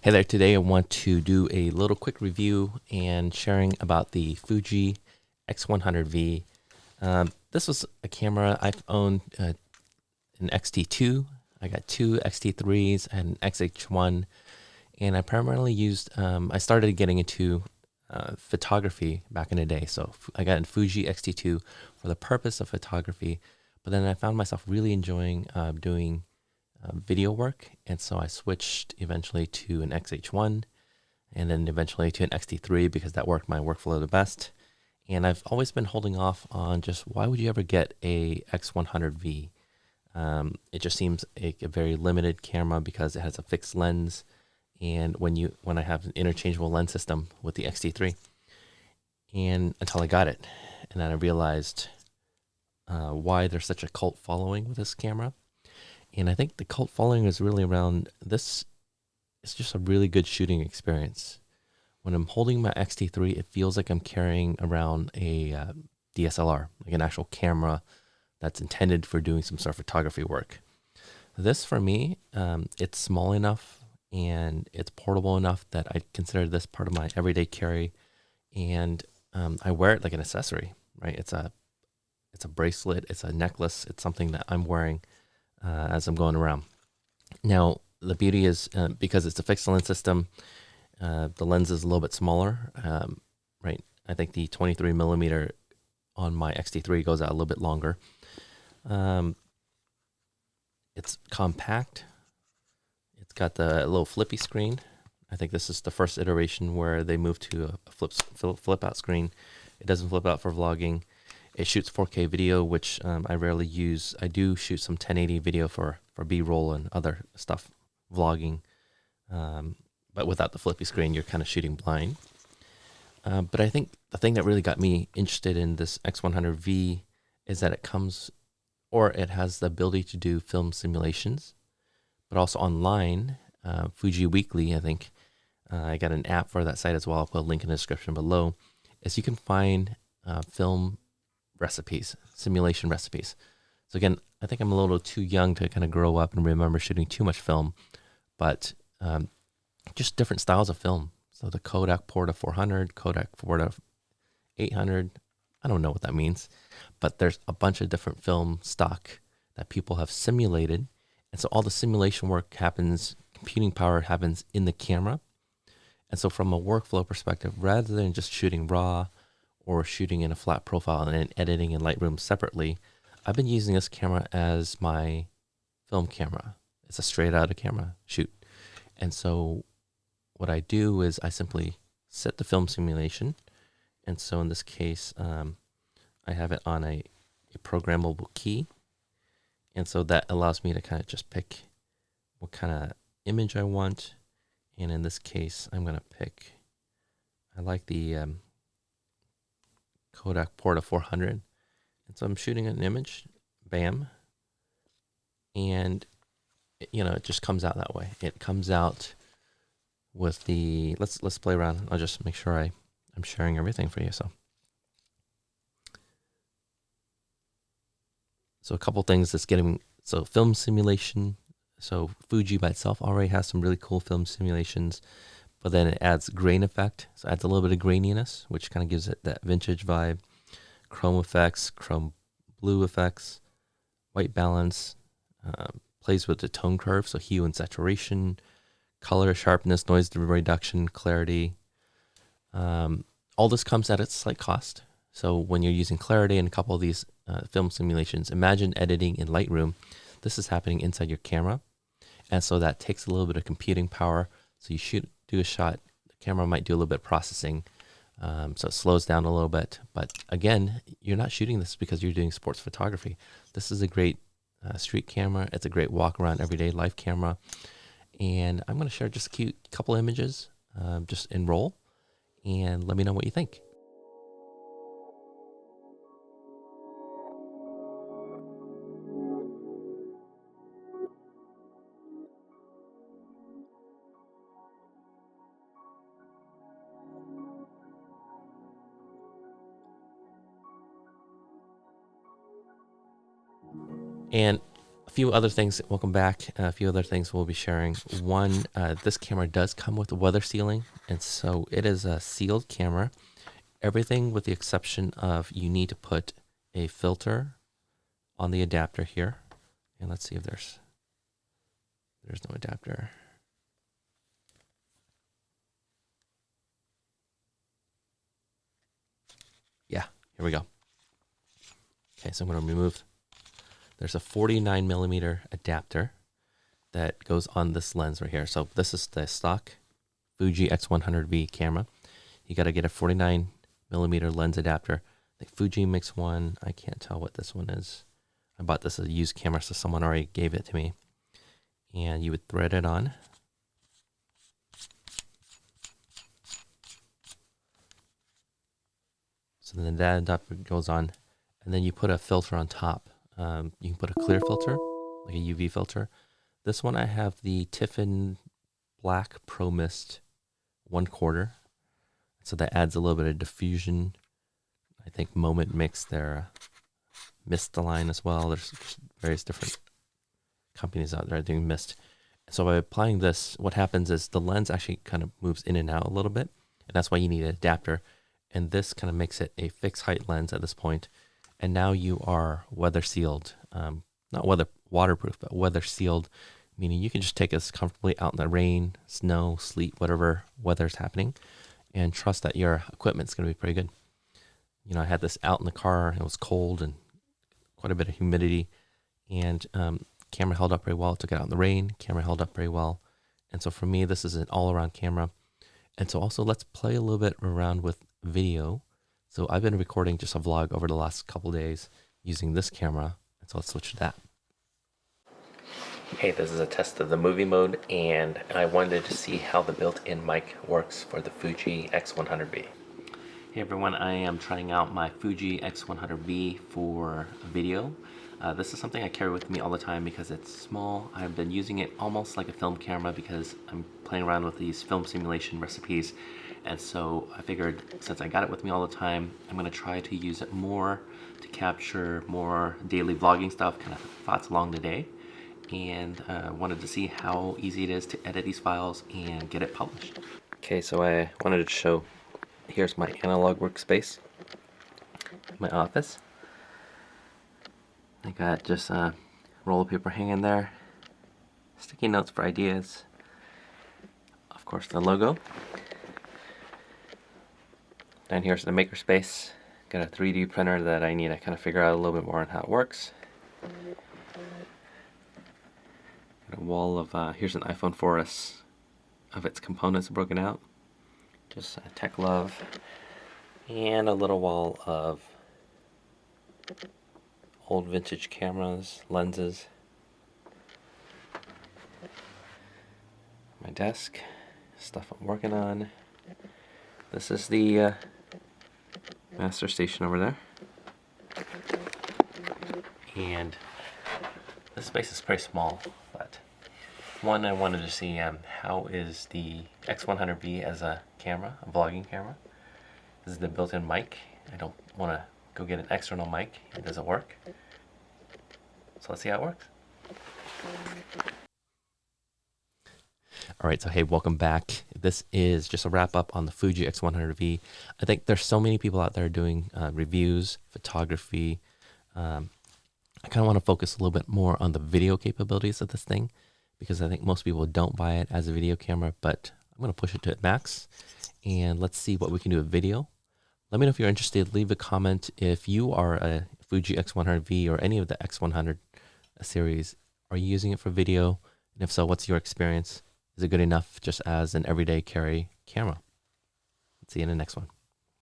Hey there, today I want to do a little quick review and sharing about the Fuji X-100V. This was a camera I've owned an X-T2. I got two X-T3s and an X-H1, and I primarily used, I started getting into photography back in the day. So I got a Fuji X-T2 for the purpose of photography, but then I found myself really enjoying doing video work, and so I switched eventually to an X-H1 and then eventually to an X-T3 because that worked my workflow the best. And I've always been holding off on just why would you ever get a X-100V? It just seems like a very limited camera because it has a fixed lens, and when I have an interchangeable lens system with the X-T3, and until I got it, and then I realized why there's such a cult following with this camera. And I think the cult following is really around this. It's just a really good shooting experience. When I'm holding my X-T3, it feels like I'm carrying around a DSLR, like an actual camera that's intended for doing some sort of photography work. This, for me, it's small enough and it's portable enough that I consider this part of my everyday carry, and I wear it like an accessory, right? It's a bracelet, it's a necklace, it's something that I'm wearing as I'm going around. Now, the beauty is because it's a fixed lens system, the lens is a little bit smaller, right? I think the 23 millimeter on my X-T3 goes out a little bit longer. It's compact. It's got the little flippy screen. I think this is the first iteration where they moved to a flip out screen. It doesn't flip out for vlogging. It shoots 4K video, which I rarely use. I do shoot some 1080 video for B-roll and other stuff, vlogging. But without the flippy screen, you're kind of shooting blind. But I think the thing that really got me interested in this X100V is that it has the ability to do film simulations, but also online. Fuji Weekly, I think. I got an app for that site as well. I'll put a link in the description below. Is you can find film recipes, simulation recipes. So again, I think I'm a little too young to kind of grow up and remember shooting too much film, but just different styles of film. So the Kodak Porta 400, Kodak Porta 800, I don't know what that means, but there's a bunch of different film stock that people have simulated. And so all the simulation work happens, computing power happens in the camera. And so from a workflow perspective, rather than just shooting raw or shooting in a flat profile and then editing in Lightroom separately, I've been using this camera as my film camera. It's a straight out of camera shoot. And so what I do is I simply set the film simulation. And so in this case, I have it on a programmable key. And so that allows me to kind of just pick what kind of image I want. And in this case, I'm going to pick, I like the Kodak Porta 400. And so I'm shooting an image, bam. And, it just comes out that way. It comes out with the, let's play around. I'll just make sure I'm sharing everything for you. So a couple things that's so film simulation. So Fuji by itself already has some really cool film simulations, but then it adds grain effect. So it adds a little bit of graininess, which kind of gives it that vintage vibe. Chrome effects, chrome blue effects, white balance, plays with the tone curve. So hue and saturation, color, sharpness, noise reduction, clarity. All this comes at a slight cost. So when you're using clarity and a couple of these film simulations, imagine editing in Lightroom. This is happening inside your camera. And so that takes a little bit of computing power. So you do a shot, the camera might do a little bit of processing. So it slows down a little bit. But again, you're not shooting this because you're doing sports photography. This is a great street camera. It's a great walk around everyday life camera. And I'm going to share just a cute couple images, just in roll, and let me know what you think. And A few other things, welcome back. A few other things we'll be sharing. One, this camera does come with weather sealing, and so it is a sealed camera. Everything with the exception of you need to put a filter on the adapter here. And let's see if there's no adapter. Yeah, here we go. Okay, so I'm going to remove. There's a 49 millimeter adapter that goes on this lens right here. So this is the stock Fuji X-100V camera. You got to get a 49 millimeter lens adapter. I think Fuji makes one. I can't tell what this one is. I bought this as a used camera, so someone already gave it to me. And you would thread it on. So then that adapter goes on, and then you put a filter on top. You can put a clear filter, like a UV filter. This one I have the Tiffin Black Pro Mist 1/4. So that adds a little bit of diffusion. I think Moment makes their mist line as well. There's various different companies out there doing mist. So by applying this, what happens is the lens actually kind of moves in and out a little bit, and that's why you need an adapter. And this kind of makes it a fixed height lens at this point. And now you are weather sealed, not waterproof, but weather sealed, meaning you can just take this comfortably out in the rain, snow, sleet, whatever weather's happening, and trust that your equipment's going to be pretty good. You know, I had this out in the car, and it was cold and quite a bit of humidity, and camera held up very well. Took it out in the rain, camera held up very well. And so for me, this is an all-around camera. And so also let's play a little bit around with video. So I've been recording just a vlog over the last couple days using this camera. And so let's switch to that. Hey, this is a test of the movie mode, and I wanted to see how the built-in mic works for the Fuji X-100V. Hey everyone, I am trying out my Fuji X-100V for video. This is something I carry with me all the time because it's small. I've been using it almost like a film camera because I'm playing around with these film simulation recipes. And so I figured since I got it with me all the time, I'm going to try to use it more to capture more daily vlogging stuff, kind of thoughts along the day. And wanted to see how easy it is to edit these files and get it published. Okay, so I wanted to show, here's my analog workspace, my office. I got just a roll of paper hanging there, sticky notes for ideas, of course the logo. And here's the makerspace. Got a 3D printer that I need to kind of figure out a little bit more on how it works. Got a wall of, here's an iPhone 4S of its components broken out. Just tech love. And a little wall of old vintage cameras, lenses. My desk, stuff I'm working on. This is the master station over there. And this space is pretty small, but one, I wanted to see how is the X100V as a camera, a vlogging camera. This is the built-in mic. I don't want to go get an external mic. It doesn't work. So let's see how it works. All right, so hey, welcome back. This is just a wrap up on the Fuji X100V. I think there's so many people out there doing reviews, photography. I kind of want to focus a little bit more on the video capabilities of this thing because I think most people don't buy it as a video camera, but I'm going to push it to max and let's see what we can do with video. Let me know if you're interested. Leave a comment if you are a Fuji X100V or any of the X100 series. Are you using it for video? And if so, what's your experience? Is it good enough just as an everyday carry camera? Let's see you in the next one.